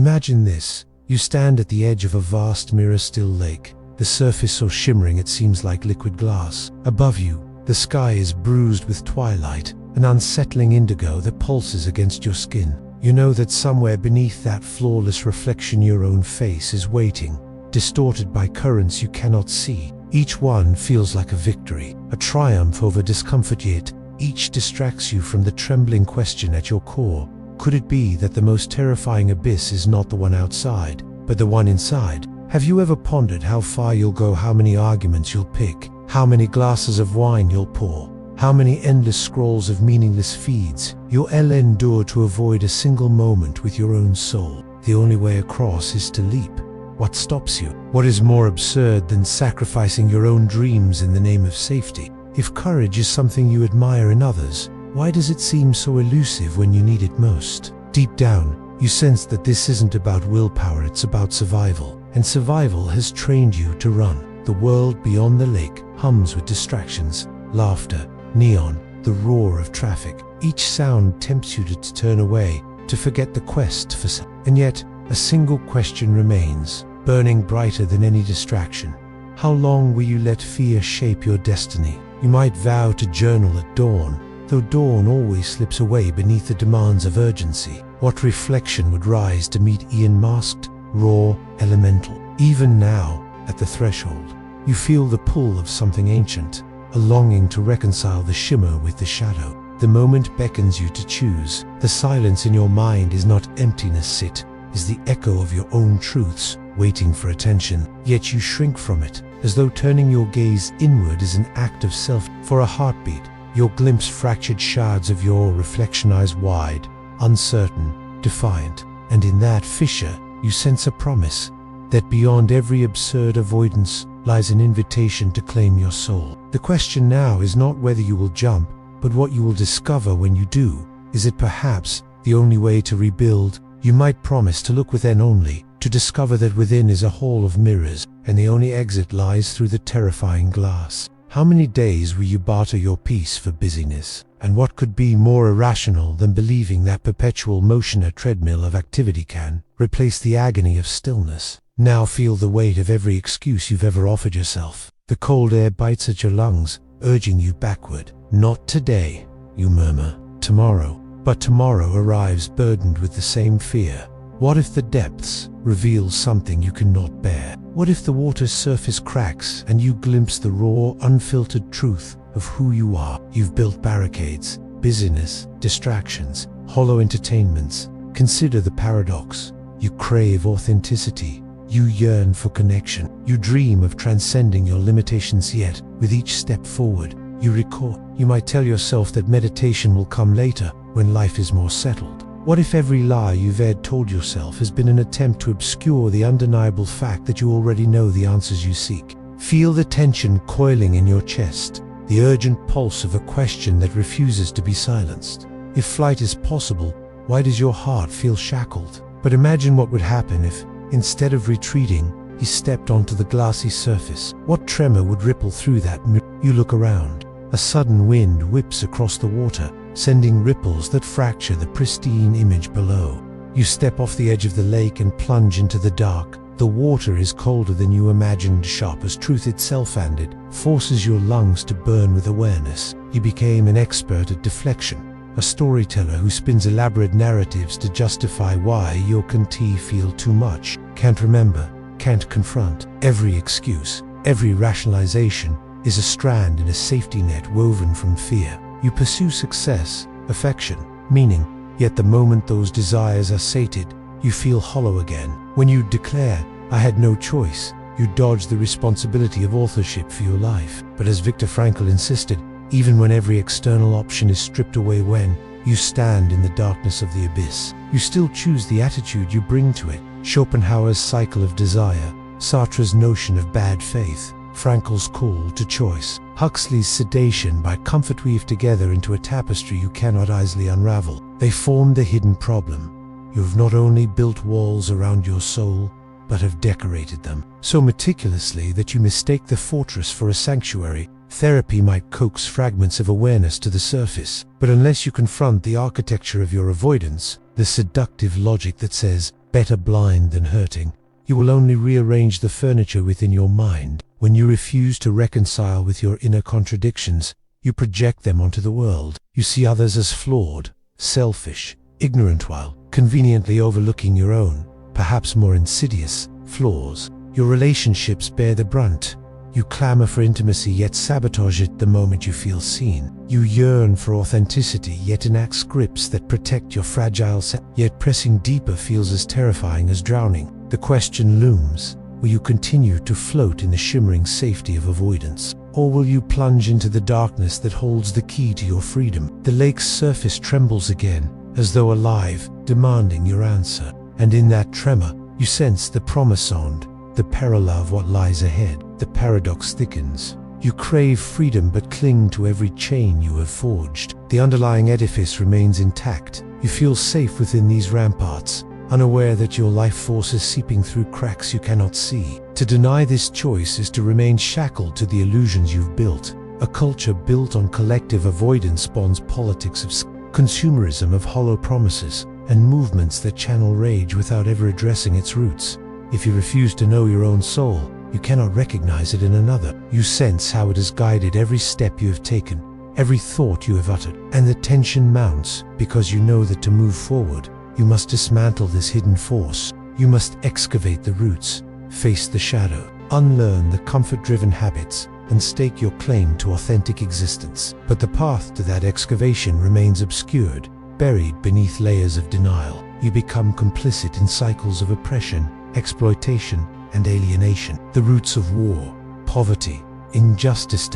Imagine this. You stand at the edge of a vast mirror-still lake, the surface so shimmering it seems like liquid glass. Above you, the sky is bruised with twilight, an unsettling indigo that pulses against your skin. You know that somewhere beneath that flawless reflection your own face is waiting, distorted by currents you cannot see. Each one feels like a victory, a triumph over discomfort, yet each distracts you from the trembling question at your core. Could it be that the most terrifying abyss is not the one outside, but the one inside? Have you ever pondered how far you'll go, how many arguments you'll pick, how many glasses of wine you'll pour, how many endless scrolls of meaningless feeds you'll endure to avoid a single moment with your own soul? The only way across is to leap. What stops you? What is more absurd than sacrificing your own dreams in the name of safety? If courage is something you admire in others, why does it seem so elusive when you need it most? Deep down, you sense that this isn't about willpower, it's about survival. And survival has trained you to run. The world beyond the lake hums with distractions, laughter, neon, the roar of traffic. Each sound tempts you to turn away, to forget the quest for self. And yet, a single question remains, burning brighter than any distraction. How long will you let fear shape your destiny? You might vow to journal at dawn, though dawn always slips away beneath the demands of urgency. What reflection would rise to meet Ian, masked, raw, elemental? Even now, at the threshold, you feel the pull of something ancient, a longing to reconcile the shimmer with the shadow. The moment beckons you to choose. The silence in your mind is not emptiness, it is the echo of your own truths, waiting for attention. Yet you shrink from it, as though turning your gaze inward is an act of self. For a heartbeat, you'll glimpse fractured shards of your reflection, eyes wide, uncertain, defiant. And in that fissure, you sense a promise, that beyond every absurd avoidance lies an invitation to claim your soul. The question now is not whether you will jump, but what you will discover when you do. Is it perhaps the only way to rebuild? You might promise to look within only, to discover that within is a hall of mirrors, and the only exit lies through the terrifying glass. How many days will you barter your peace for busyness? And what could be more irrational than believing that perpetual motion, a treadmill of activity, can replace the agony of stillness? Now feel the weight of every excuse you've ever offered yourself. The cold air bites at your lungs, urging you backward. Not today, you murmur. Tomorrow. But tomorrow arrives burdened with the same fear. What if the depths reveal something you cannot bear? What if the water's surface cracks and you glimpse the raw, unfiltered truth of who you are? You've built barricades, busyness, distractions, hollow entertainments. Consider the paradox. You crave authenticity. You yearn for connection. You dream of transcending your limitations, yet, with each step forward, you recoil. You might tell yourself that meditation will come later, when life is more settled. What if every lie you've told yourself has been an attempt to obscure the undeniable fact that you already know the answers you seek? Feel the tension coiling in your chest, the urgent pulse of a question that refuses to be silenced. If flight is possible, why does your heart feel shackled? But imagine what would happen if, instead of retreating, he stepped onto the glassy surface. What tremor would ripple through that mirror? You look around. A sudden wind whips across the water, sending ripples that fracture the pristine image below. You step off the edge of the lake and plunge into the dark. The water is colder than you imagined, sharp as truth itself, and it forces your lungs to burn with awareness. You became an expert at deflection, a storyteller who spins elaborate narratives to justify why you can't feel too much, can't remember, can't confront. Every excuse, every rationalization is a strand in a safety net woven from fear. You pursue success, affection, meaning, yet the moment those desires are sated, you feel hollow again. When you declare, "I had no choice," you dodge the responsibility of authorship for your life. But as Viktor Frankl insisted, even when every external option is stripped away, when you stand in the darkness of the abyss, you still choose the attitude you bring to it. Schopenhauer's cycle of desire, Sartre's notion of bad faith, Frankl's call to choice, Huxley's sedation by comfort weave together into a tapestry you cannot easily unravel. They form the hidden problem. You have not only built walls around your soul, but have decorated them so meticulously that you mistake the fortress for a sanctuary. Therapy might coax fragments of awareness to the surface, but unless you confront the architecture of your avoidance, the seductive logic that says, Better blind than hurting. You will only rearrange the furniture within your mind. When you refuse to reconcile with your inner contradictions, you project them onto the world. You see others as flawed, selfish, ignorant, while conveniently overlooking your own, perhaps more insidious, flaws. Your relationships bear the brunt. You clamor for intimacy yet sabotage it the moment you feel seen. You yearn for authenticity yet enact scripts that protect your fragile self. Yet pressing deeper feels as terrifying as drowning. The question looms: will you continue to float in the shimmering safety of avoidance? Or will you plunge into the darkness that holds the key to your freedom? The lake's surface trembles again, as though alive, demanding your answer. And in that tremor, you sense the promise sound, the peril of what lies ahead. The paradox thickens. You crave freedom but cling to every chain you have forged. The underlying edifice remains intact. You feel safe within these ramparts, unaware that your life force is seeping through cracks you cannot see. To deny this choice is to remain shackled to the illusions you've built. A culture built on collective avoidance spawns politics of consumerism, of hollow promises, and movements that channel rage without ever addressing its roots. If you refuse to know your own soul, you cannot recognize it in another. You sense how it has guided every step you have taken, every thought you have uttered, and the tension mounts because you know that to move forward, you must dismantle this hidden force. You must excavate the roots, face the shadow, unlearn the comfort-driven habits, and stake your claim to authentic existence. But the path to that excavation remains obscured, buried beneath layers of denial. You become complicit in cycles of oppression, exploitation, and alienation. The roots of war, poverty, injustice,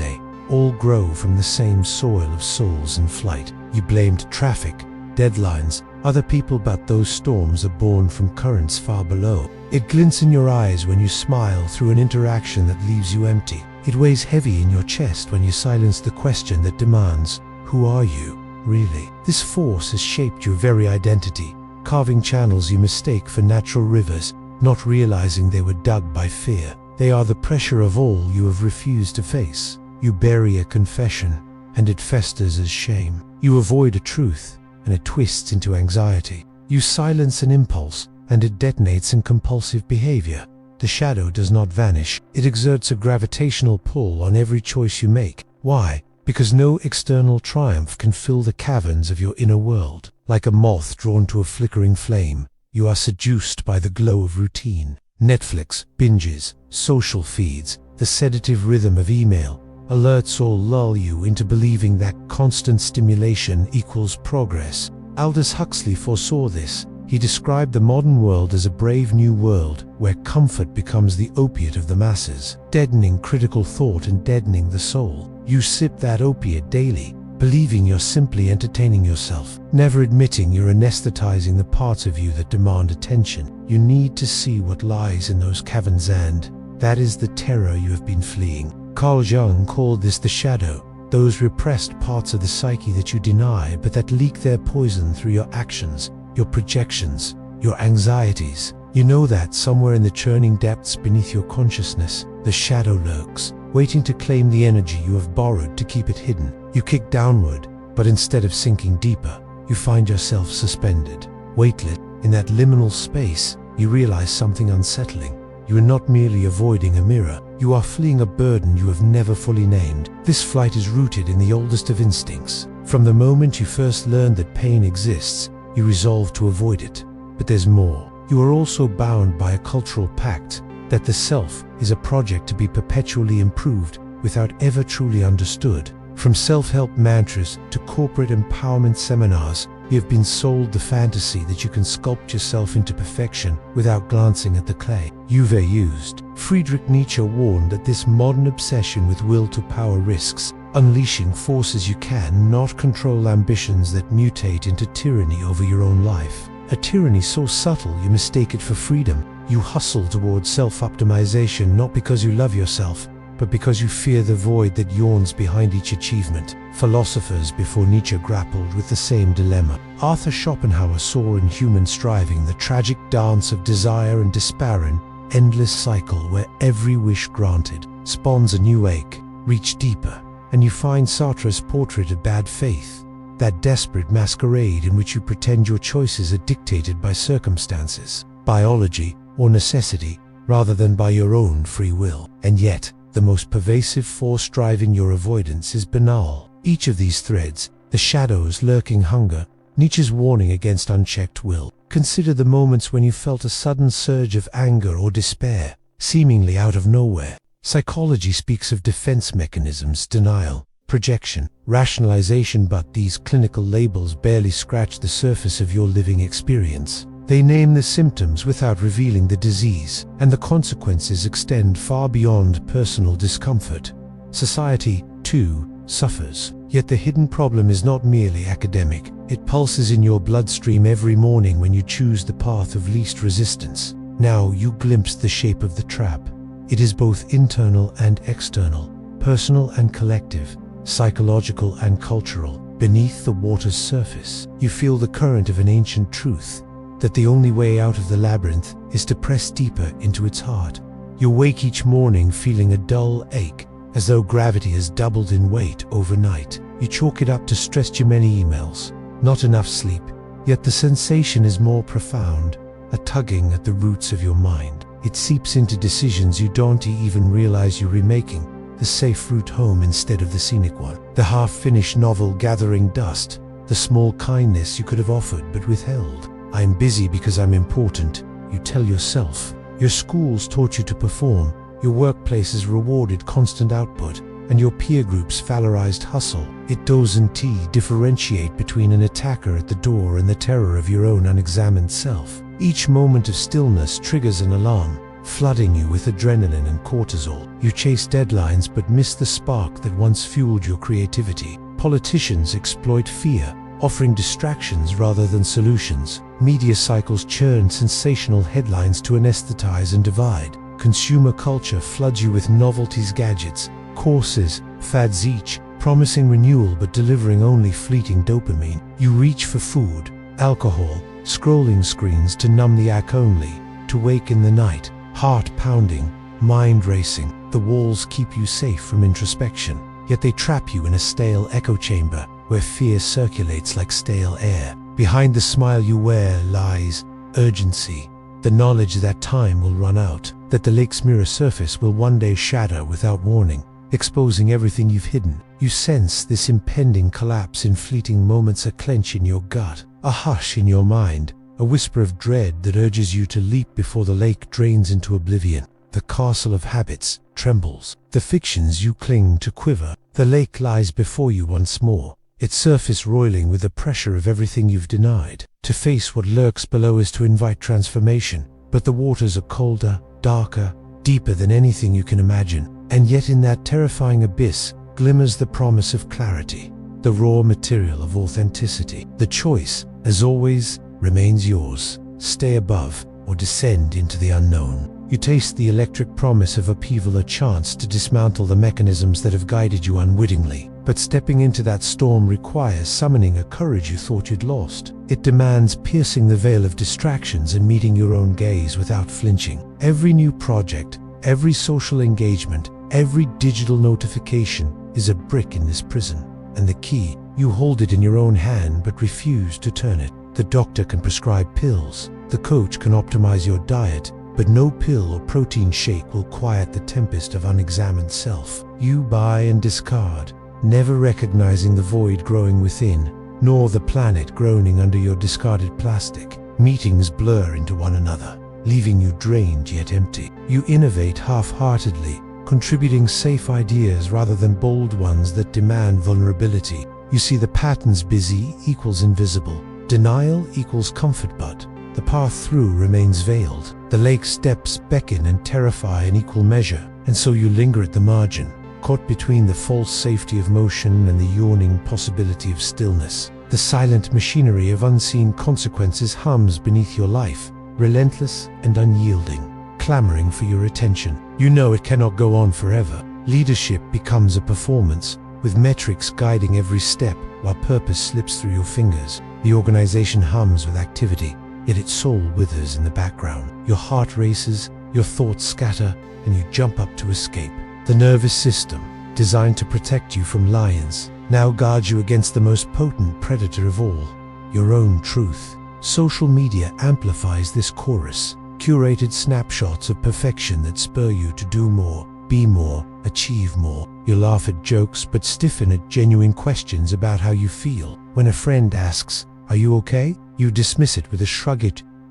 all grow from the same soil of souls in flight. You blamed traffic, deadlines, other people, but those storms are born from currents far below. It glints in your eyes when you smile through an interaction that leaves you empty. It weighs heavy in your chest when you silence the question that demands, who are you, really? This force has shaped your very identity, carving channels you mistake for natural rivers, not realizing they were dug by fear. They are the pressure of all you have refused to face. You bury a confession, and it festers as shame. You avoid a truth, and it twists into anxiety. You silence an impulse, and it detonates in compulsive behavior. The shadow does not vanish. It exerts a gravitational pull on every choice you make. Why? Because no external triumph can fill the caverns of your inner world. Like a moth drawn to a flickering flame, you are seduced by the glow of routine. Netflix, binges, social feeds, the sedative rhythm of email, alerts all lull you into believing that constant stimulation equals progress. Aldous Huxley foresaw this. He described the modern world as a brave new world where comfort becomes the opiate of the masses, deadening critical thought and deadening the soul. You sip that opiate daily, believing you're simply entertaining yourself, never admitting you're anesthetizing the parts of you that demand attention. You need to see what lies in those caverns, and that is the terror you have been fleeing. Carl Jung called this the shadow, those repressed parts of the psyche that you deny but that leak their poison through your actions, your projections, your anxieties. You know that somewhere in the churning depths beneath your consciousness, the shadow lurks, waiting to claim the energy you have borrowed to keep it hidden. You kick downward, but instead of sinking deeper, you find yourself suspended, weightless. In that liminal space, you realize something unsettling. You are not merely avoiding a mirror, you are fleeing a burden you have never fully named. This flight is rooted in the oldest of instincts. From the moment you first learned that pain exists, you resolve to avoid it. But there's more. You are also bound by a cultural pact that the self is a project to be perpetually improved without ever truly understood. From self-help mantras to corporate empowerment seminars, you have been sold the fantasy that you can sculpt yourself into perfection without glancing at the clay you've used. Friedrich Nietzsche warned that this modern obsession with will to power risks unleashing forces you cannot control, ambitions that mutate into tyranny over your own life. A tyranny so subtle you mistake it for freedom. You hustle towards self-optimization not because you love yourself, but because you fear the void that yawns behind each achievement. Philosophers before Nietzsche grappled with the same dilemma. Arthur Schopenhauer saw in human striving the tragic dance of desire and despair, an endless cycle where every wish granted spawns a new ache. Reach deeper, and you find Sartre's portrait of bad faith, that desperate masquerade in which you pretend your choices are dictated by circumstances. biology, or necessity, rather than by your own free will. And yet, the most pervasive force driving your avoidance is banal. Each of these threads, the shadows lurking hunger, Nietzsche's warning against unchecked will. Consider the moments when you felt a sudden surge of anger or despair, seemingly out of nowhere. Psychology speaks of defense mechanisms, denial, projection, rationalization, but these clinical labels barely scratch the surface of your living experience. They name the symptoms without revealing the disease, and the consequences extend far beyond personal discomfort. Society, too, suffers. Yet the hidden problem is not merely academic. It pulses in your bloodstream every morning when you choose the path of least resistance. Now you glimpse the shape of the trap. It is both internal and external, personal and collective, psychological and cultural. Beneath the water's surface, you feel the current of an ancient truth, that the only way out of the labyrinth is to press deeper into its heart. You wake each morning feeling a dull ache, as though gravity has doubled in weight overnight. You chalk it up to stress too many emails, not enough sleep, yet the sensation is more profound, a tugging at the roots of your mind. It seeps into decisions you don't even realize you're remaking, the safe route home instead of the scenic one, the half-finished novel gathering dust, the small kindness you could have offered but withheld. I'm busy because I'm important, you tell yourself. Your schools taught you to perform, your workplaces rewarded constant output, and your peer groups valorized hustle. It doesn't differentiate between an attacker at the door and the terror of your own unexamined self. Each moment of stillness triggers an alarm, flooding you with adrenaline and cortisol. You chase deadlines but miss the spark that once fueled your creativity. Politicians exploit fear, offering distractions rather than solutions. Media cycles churn sensational headlines to anesthetize and divide. Consumer culture floods you with novelties, gadgets, courses, fads, each promising renewal but delivering only fleeting dopamine. You reach for food, alcohol, scrolling screens to numb the ache, only to wake in the night, heart pounding, mind racing. The walls keep you safe from introspection, yet they trap you in a stale echo chamber where fear circulates like stale air. Behind the smile you wear lies urgency, the knowledge that time will run out, that the lake's mirror surface will one day shatter without warning, exposing everything you've hidden. You sense this impending collapse in fleeting moments, a clench in your gut, a hush in your mind, a whisper of dread that urges you to leap before the lake drains into oblivion. The castle of habits trembles, the fictions you cling to quiver. The lake lies before you once more, its surface roiling with the pressure of everything you've denied. To face what lurks below is to invite transformation, but the waters are colder, darker, deeper than anything you can imagine. And yet in that terrifying abyss glimmers the promise of clarity, the raw material of authenticity. The choice, as always, remains yours. Stay above or descend into the unknown. You taste the electric promise of upheaval, a chance to dismantle the mechanisms that have guided you unwittingly. But stepping into that storm requires summoning a courage you thought you'd lost. It demands piercing the veil of distractions and meeting your own gaze without flinching. Every new project, every social engagement, every digital notification is a brick in this prison. And the key, you hold it in your own hand but refuse to turn it. The doctor can prescribe pills, the coach can optimize your diet, but no pill or protein shake will quiet the tempest of unexamined self. You buy and discard, never recognizing the void growing within, nor the planet groaning under your discarded plastic. Meetings blur into one another, leaving you drained yet empty. You innovate half-heartedly, contributing safe ideas rather than bold ones that demand vulnerability. You see the patterns: busy equals invisible, denial equals comfort, but the path through remains veiled. The lake's depths beckon and terrify in equal measure, and so you linger at the margin, caught between the false safety of motion and the yawning possibility of stillness. The silent machinery of unseen consequences hums beneath your life, relentless and unyielding, clamoring for your attention. You know it cannot go on forever. Leadership becomes a performance, with metrics guiding every step while purpose slips through your fingers. The organization hums with activity, yet its soul withers in the background. Your heart races, your thoughts scatter, and you jump up to escape. The nervous system, designed to protect you from lions, now guards you against the most potent predator of all, your own truth. Social media amplifies this chorus. Curated snapshots of perfection that spur you to do more, be more, achieve more. You laugh at jokes but stiffen at genuine questions about how you feel. When a friend asks, "Are you okay?" you dismiss it with a shrug.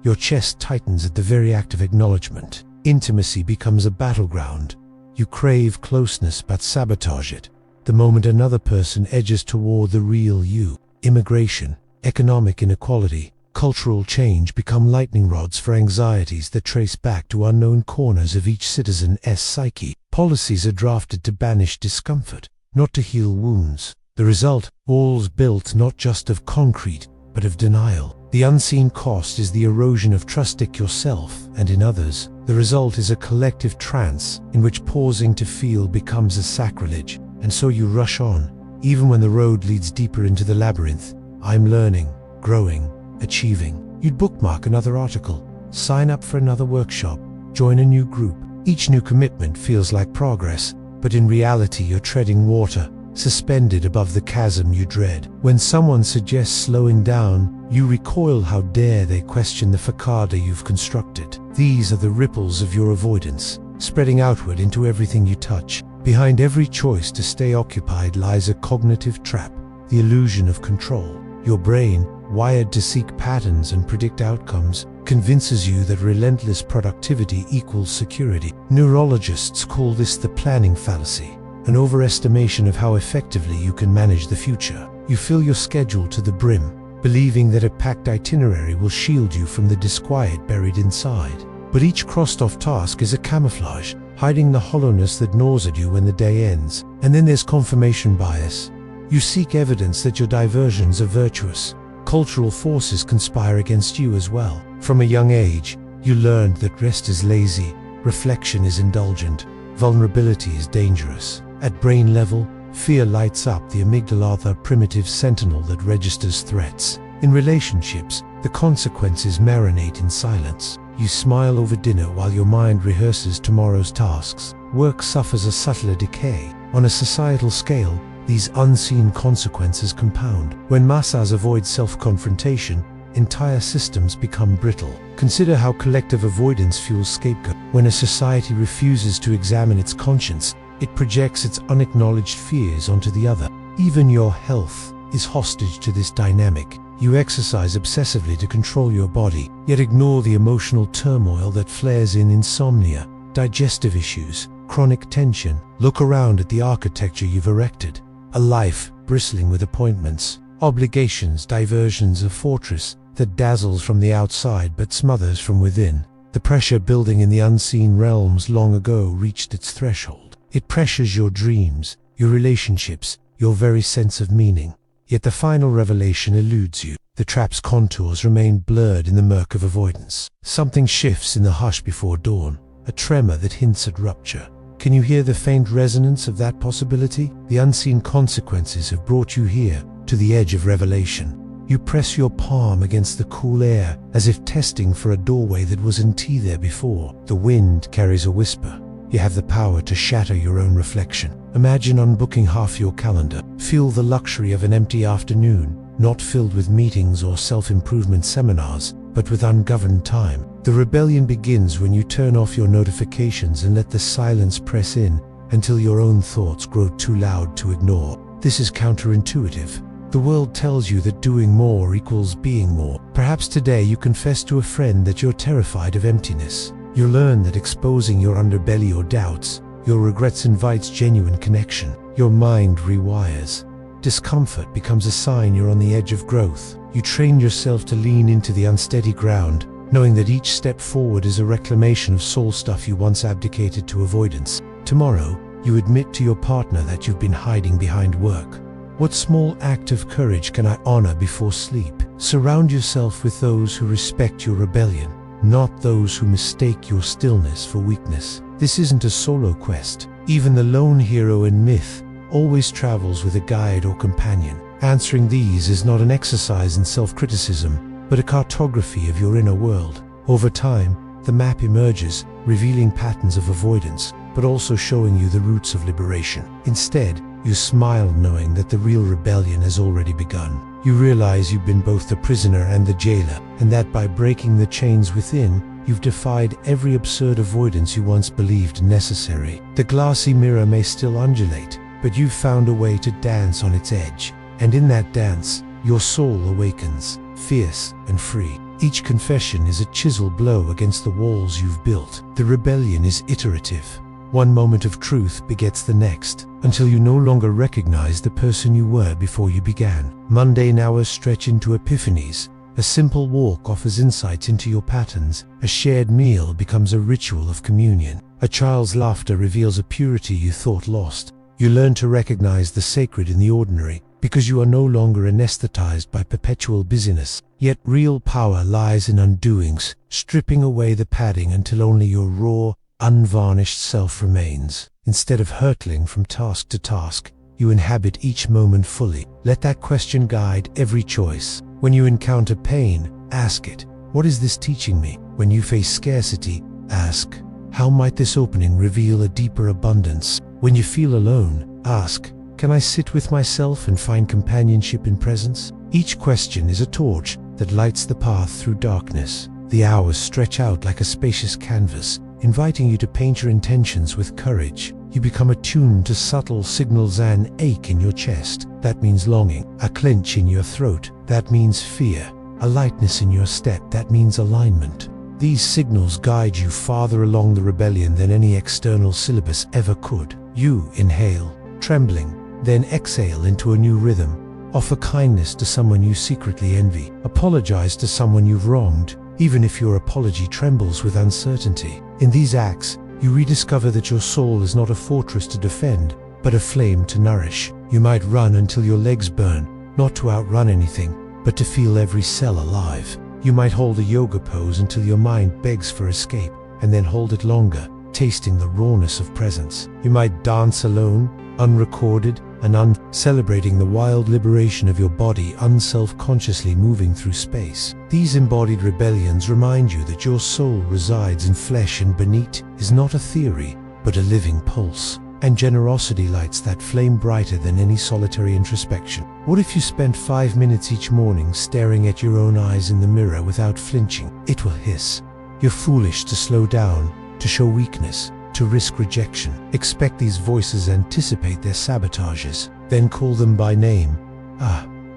Your chest tightens at the very act of acknowledgement. Intimacy becomes a battleground. You crave closeness but sabotage it the moment another person edges toward the real you. Immigration, economic inequality, cultural change become lightning rods for anxieties that trace back to unknown corners of each citizen's psyche. Policies are drafted to banish discomfort, not to heal wounds. The result, walls built not just of concrete, but of denial. The unseen cost is the erosion of trust in yourself and in others. The result is a collective trance in which pausing to feel becomes a sacrilege, and so you rush on, even when the road leads deeper into the labyrinth. I'm learning, growing, achieving. You'd bookmark another article, sign up for another workshop, join a new group. Each new commitment feels like progress, but in reality you're treading water, suspended above the chasm you dread. When someone suggests slowing down, you recoil. How dare they question the facade you've constructed? These are the ripples of your avoidance, spreading outward into everything you touch. Behind every choice to stay occupied lies a cognitive trap, the illusion of control. Your brain, wired to seek patterns and predict outcomes, convinces you that relentless productivity equals security. Neurologists call this the planning fallacy, an overestimation of how effectively you can manage the future. You fill your schedule to the brim, believing that a packed itinerary will shield you from the disquiet buried inside. But each crossed-off task is a camouflage, hiding the hollowness that gnaws at you when the day ends. And then there's confirmation bias. You seek evidence that your diversions are virtuous. Cultural forces conspire against you as well. From a young age, you learned that rest is lazy, reflection is indulgent, vulnerability is dangerous. At brain level, fear lights up the amygdala, the primitive sentinel that registers threats. In relationships, the consequences marinate in silence. You smile over dinner while your mind rehearses tomorrow's tasks. Work suffers a subtler decay. On a societal scale, these unseen consequences compound. When masses avoid self-confrontation, entire systems become brittle. Consider how collective avoidance fuels scapegoat. When a society refuses to examine its conscience, it projects its unacknowledged fears onto the other. Even your health is hostage to this dynamic. You exercise obsessively to control your body, yet ignore the emotional turmoil that flares in insomnia, digestive issues, chronic tension. Look around at the architecture you've erected. A life bristling with appointments, obligations, diversions, a fortress that dazzles from the outside but smothers from within. The pressure building in the unseen realms long ago reached its threshold. It pressures your dreams, your relationships, your very sense of meaning. Yet the final revelation eludes you. The trap's contours remain blurred in the murk of avoidance. Something shifts in the hush before dawn, a tremor that hints at rupture. Can you hear the faint resonance of that possibility? The unseen consequences have brought you here, to the edge of revelation. You press your palm against the cool air, as if testing for a doorway that wasn't there before. The wind carries a whisper. You have the power to shatter your own reflection. Imagine unbooking half your calendar. Feel the luxury of an empty afternoon, not filled with meetings or self-improvement seminars, but with ungoverned time. The rebellion begins when you turn off your notifications and let the silence press in until your own thoughts grow too loud to ignore. This is counterintuitive. The world tells you that doing more equals being more. Perhaps today you confess to a friend that you're terrified of emptiness. You learn that exposing your underbelly or doubts, your regrets invites genuine connection. Your mind rewires. Discomfort becomes a sign you're on the edge of growth. You train yourself to lean into the unsteady ground, knowing that each step forward is a reclamation of soul stuff you once abdicated to avoidance. Tomorrow, you admit to your partner that you've been hiding behind work. What small act of courage can I honor before sleep? Surround yourself with those who respect your rebellion, not those who mistake your stillness for weakness. This isn't a solo quest. Even the lone hero in myth always travels with a guide or companion. Answering these is not an exercise in self-criticism, but a cartography of your inner world. Over time, the map emerges, revealing patterns of avoidance, but also showing you the roots of liberation. Instead, You smile knowing that the real rebellion has already begun. You realize you've been both the prisoner and the jailer, and that by breaking the chains within, you've defied every absurd avoidance you once believed necessary. The glassy mirror may still undulate, but you've found a way to dance on its edge. And in that dance, your soul awakens, fierce and free. Each confession is a chisel blow against the walls you've built. The rebellion is iterative. One moment of truth begets the next, until you no longer recognize the person you were before you began. Mundane hours stretch into epiphanies. A simple walk offers insights into your patterns. A shared meal becomes a ritual of communion. A child's laughter reveals a purity you thought lost. You learn to recognize the sacred in the ordinary, because you are no longer anesthetized by perpetual busyness. Yet real power lies in undoings, stripping away the padding until only your raw, unvarnished self remains. Instead of hurtling from task to task, you inhabit each moment fully. Let that question guide every choice. When you encounter pain, ask it, what is this teaching me? When you face scarcity, ask, how might this opening reveal a deeper abundance? When you feel alone, ask, can I sit with myself and find companionship in presence? Each question is a torch that lights the path through darkness. The hours stretch out like a spacious canvas, inviting you to paint your intentions with courage. You become attuned to subtle signals: an ache in your chest, that means longing; a clench in your throat, that means fear; a lightness in your step, that means alignment. These signals guide you farther along the rebellion than any external syllabus ever could. You inhale, trembling, then exhale into a new rhythm. Offer kindness to someone you secretly envy. Apologize to someone you've wronged, even if your apology trembles with uncertainty. In these acts, you rediscover that your soul is not a fortress to defend, but a flame to nourish. You might run until your legs burn, not to outrun anything, but to feel every cell alive. You might hold a yoga pose until your mind begs for escape, and then hold it longer, tasting the rawness of presence. You might dance alone, unrecorded, and celebrating the wild liberation of your body, unself-consciously moving through space. These embodied rebellions remind you that your soul resides in flesh, and beneath is not a theory, but a living pulse. And generosity lights that flame brighter than any solitary introspection. What if you spent 5 minutes each morning staring at your own eyes in the mirror without flinching? It will hiss. You're foolish to slow down, to show weakness, to risk rejection. Expect these voices, anticipate their sabotages, then call them by name.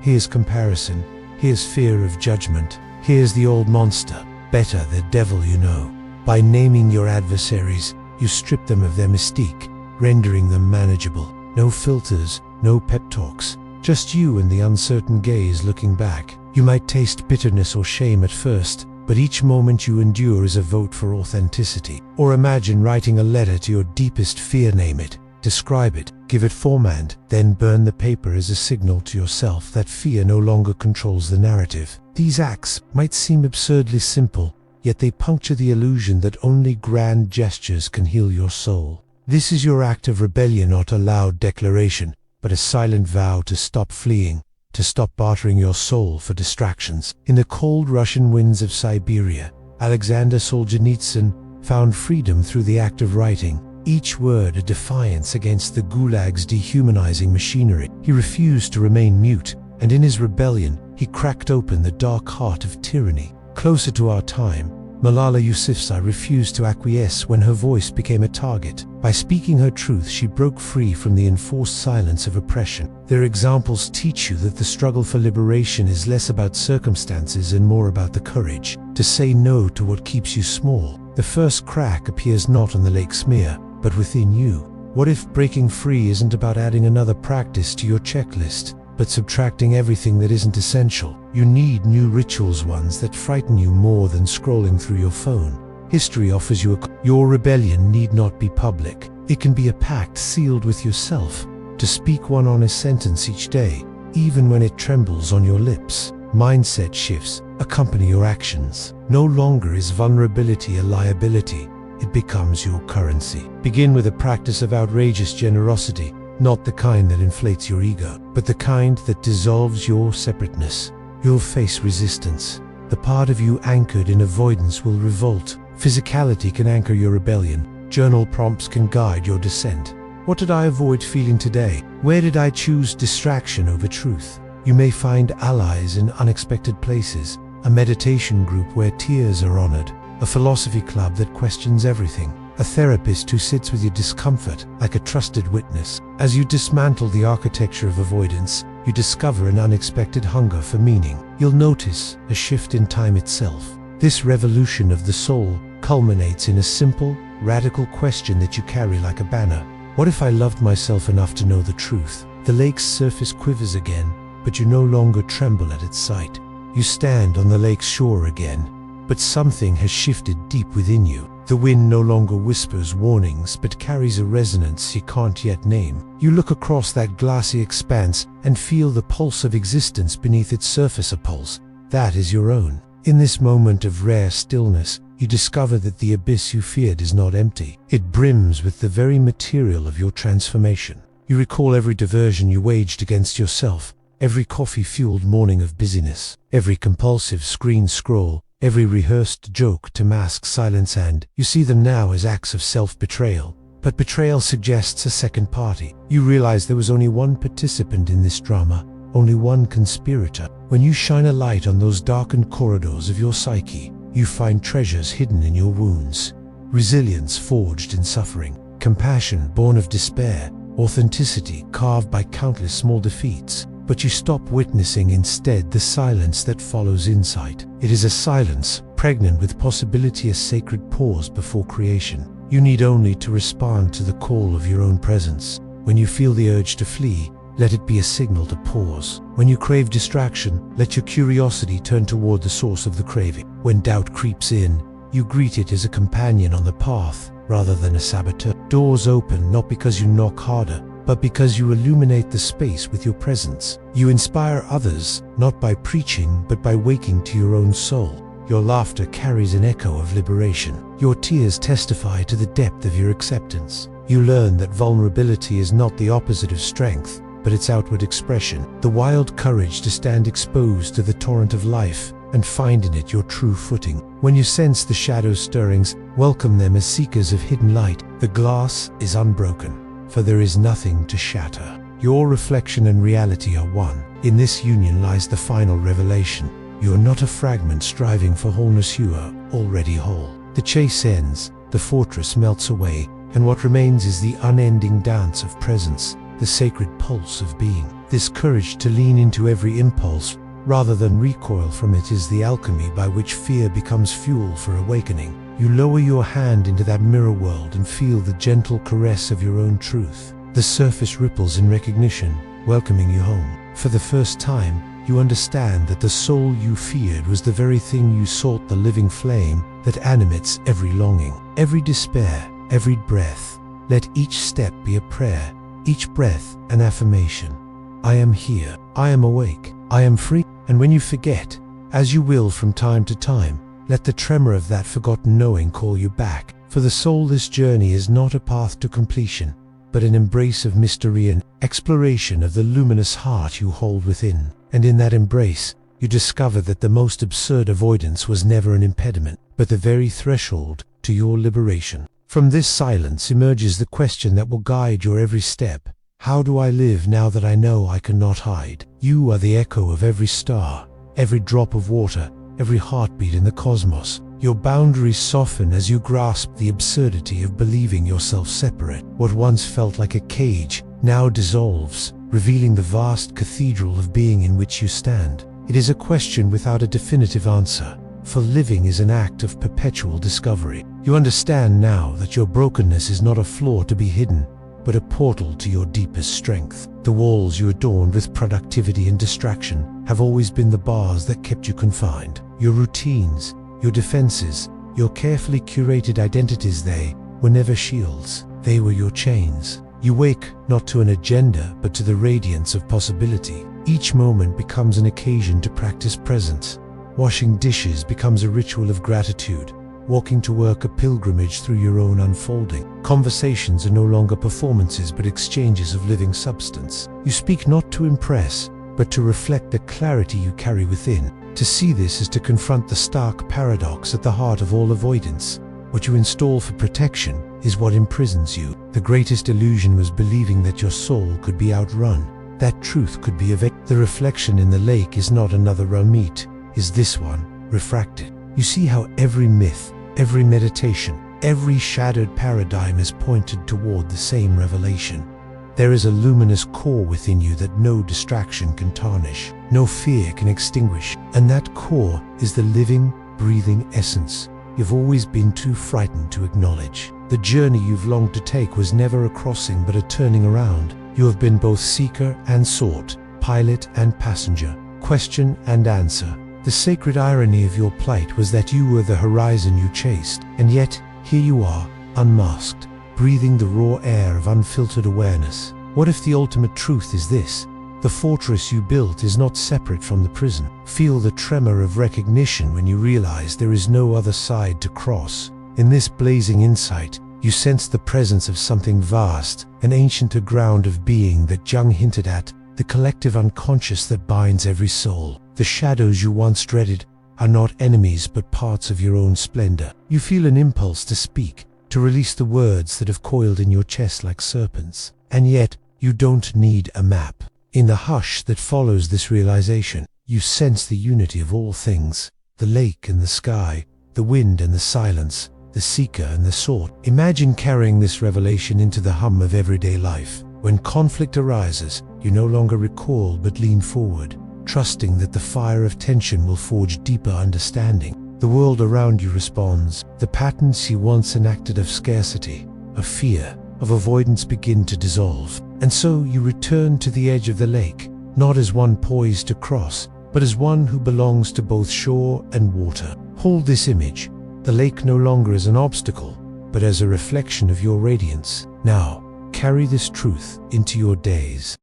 Here's comparison, here's fear of judgment, here's the old monster, better the devil you know. By naming your adversaries, you strip them of their mystique, rendering them manageable. No filters, no pep talks, just you and the uncertain gaze looking back. You might taste bitterness or shame at first, but each moment you endure is a vote for authenticity. Or imagine writing a letter to your deepest fear. Name it, describe it, give it format, then burn the paper as a signal to yourself that fear no longer controls the narrative. These acts might seem absurdly simple, yet they puncture the illusion that only grand gestures can heal your soul. This is your act of rebellion, not a loud declaration, but a silent vow to stop fleeing, to stop bartering your soul for distractions. In the cold Russian winds of Siberia, Alexander Solzhenitsyn found freedom through the act of writing, each word a defiance against the Gulag's dehumanizing machinery. He refused to remain mute, and in his rebellion, he cracked open the dark heart of tyranny. Closer to our time, Malala Yousafzai refused to acquiesce when her voice became a target. By speaking her truth, she broke free from the enforced silence of oppression. Their examples teach you that the struggle for liberation is less about circumstances and more about the courage to say no to what keeps you small. The first crack appears not on the lake's mirror, but within you. What if breaking free isn't about adding another practice to your checklist, but subtracting everything that isn't essential? You need new rituals, ones that frighten you more than scrolling through your phone. History offers you your rebellion need not be public. It can be a pact sealed with yourself, to speak one honest sentence each day, even when it trembles on your lips. Mindset shifts accompany your actions. No longer is vulnerability a liability, it becomes your currency. Begin with a practice of outrageous generosity, not the kind that inflates your ego, but the kind that dissolves your separateness. You'll face resistance. The part of you anchored in avoidance will revolt. Physicality can anchor your rebellion. Journal prompts can guide your descent. What did I avoid feeling today? Where did I choose distraction over truth? You may find allies in unexpected places, a meditation group where tears are honored, a philosophy club that questions everything, a therapist who sits with your discomfort like a trusted witness. As you dismantle the architecture of avoidance, you discover an unexpected hunger for meaning. You'll notice a shift in time itself. This revolution of the soul culminates in a simple, radical question that you carry like a banner. What if I loved myself enough to know the truth? The lake's surface quivers again, but you no longer tremble at its sight. You stand on the lake's shore again, but something has shifted deep within you. The wind no longer whispers warnings, but carries a resonance you can't yet name. You look across that glassy expanse and feel the pulse of existence beneath its surface, a pulse that is your own. In this moment of rare stillness, you discover that the abyss you feared is not empty. It brims with the very material of your transformation. You recall every diversion you waged against yourself, every coffee-fueled morning of busyness, every compulsive screen scroll, every rehearsed joke to mask silence, and you see them now as acts of self-betrayal. But betrayal suggests a second party. You realize there was only one participant in this drama, only one conspirator. When you shine a light on those darkened corridors of your psyche, you find treasures hidden in your wounds, resilience forged in suffering, compassion born of despair, authenticity carved by countless small defeats. But you stop witnessing instead the silence that follows insight. It is a silence pregnant with possibility, a sacred pause before creation. You need only to respond to the call of your own presence. When you feel the urge to flee, let it be a signal to pause. When you crave distraction, let your curiosity turn toward the source of the craving. When doubt creeps in, you greet it as a companion on the path rather than a saboteur. Doors open not because you knock harder, but because you illuminate the space with your presence. You inspire others, not by preaching, but by waking to your own soul. Your laughter carries an echo of liberation. Your tears testify to the depth of your acceptance. You learn that vulnerability is not the opposite of strength, but its outward expression. The wild courage to stand exposed to the torrent of life and find in it your true footing. When you sense the shadow stirrings, welcome them as seekers of hidden light. The glass is unbroken, for there is nothing to shatter. Your reflection and reality are one. In this union lies the final revelation. You are not a fragment striving for wholeness, you are already whole. The chase ends, the fortress melts away, and what remains is the unending dance of presence, the sacred pulse of being. This courage to lean into every impulse, rather than recoil from it, is the alchemy by which fear becomes fuel for awakening. You lower your hand into that mirror world and feel the gentle caress of your own truth. The surface ripples in recognition, welcoming you home. For the first time, you understand that the soul you feared was the very thing you sought, the living flame that animates every longing, every despair, every breath. Let each step be a prayer, each breath an affirmation. I am here, I am awake, I am free. And when you forget, as you will from time to time, let the tremor of that forgotten knowing call you back. For the soul, this journey is not a path to completion, but an embrace of mystery and exploration of the luminous heart you hold within. And in that embrace, you discover that the most absurd avoidance was never an impediment, but the very threshold to your liberation. From this silence emerges the question that will guide your every step. How do I live now that I know I cannot hide? You are the echo of every star, every drop of water, every heartbeat in the cosmos. Your boundaries soften as you grasp the absurdity of believing yourself separate. What once felt like a cage now dissolves, revealing the vast cathedral of being in which you stand. It is a question without a definitive answer, for living is an act of perpetual discovery. You understand now that your brokenness is not a flaw to be hidden, but a portal to your deepest strength. The walls you adorned with productivity and distraction have always been the bars that kept you confined. Your routines, your defenses, your carefully curated identities, they were never shields. They were your chains. You wake not to an agenda, but to the radiance of possibility. Each moment becomes an occasion to practice presence. Washing dishes becomes a ritual of gratitude. Walking to work a pilgrimage through your own unfolding. Conversations are no longer performances but exchanges of living substance. You speak not to impress, but to reflect the clarity you carry within. To see this is to confront the stark paradox at the heart of all avoidance. What What you install for protection is what imprisons you. The greatest illusion was believing that your soul could be outrun, that truth could be evaded. The reflection in the lake is not another Ramit, is this one, refracted. You see how every myth, every meditation, every shadowed paradigm is pointed toward the same revelation. There is a luminous core within you that no distraction can tarnish, no fear can extinguish, and that core is the living, breathing essence you've always been too frightened to acknowledge. The journey you've longed to take was never a crossing but a turning around. You have been both seeker and sought, pilot and passenger, question and answer. The sacred irony of your plight was that you were the horizon you chased, and yet here you are, unmasked, breathing the raw air of unfiltered awareness. What if the ultimate truth is this? The fortress you built is not separate from the prison. Feel the tremor of recognition when you realize there is no other side to cross. In this blazing insight, you sense the presence of something vast, an ancient ground of being that Jung hinted at, the collective unconscious that binds every soul. The shadows you once dreaded are not enemies but parts of your own splendor. You feel an impulse to speak, to release the words that have coiled in your chest like serpents. And yet, you don't need a map. In the hush that follows this realization, you sense the unity of all things, the lake and the sky, the wind and the silence, the seeker and the sought. Imagine carrying this revelation into the hum of everyday life. When conflict arises, you no longer recall but lean forward, trusting that the fire of tension will forge deeper understanding. The world around you responds. The patterns you once enacted of scarcity, of fear, of avoidance begin to dissolve. And so you return to the edge of the lake, not as one poised to cross, but as one who belongs to both shore and water. Hold this image, the lake no longer as an obstacle, but as a reflection of your radiance. Now, carry this truth into your days.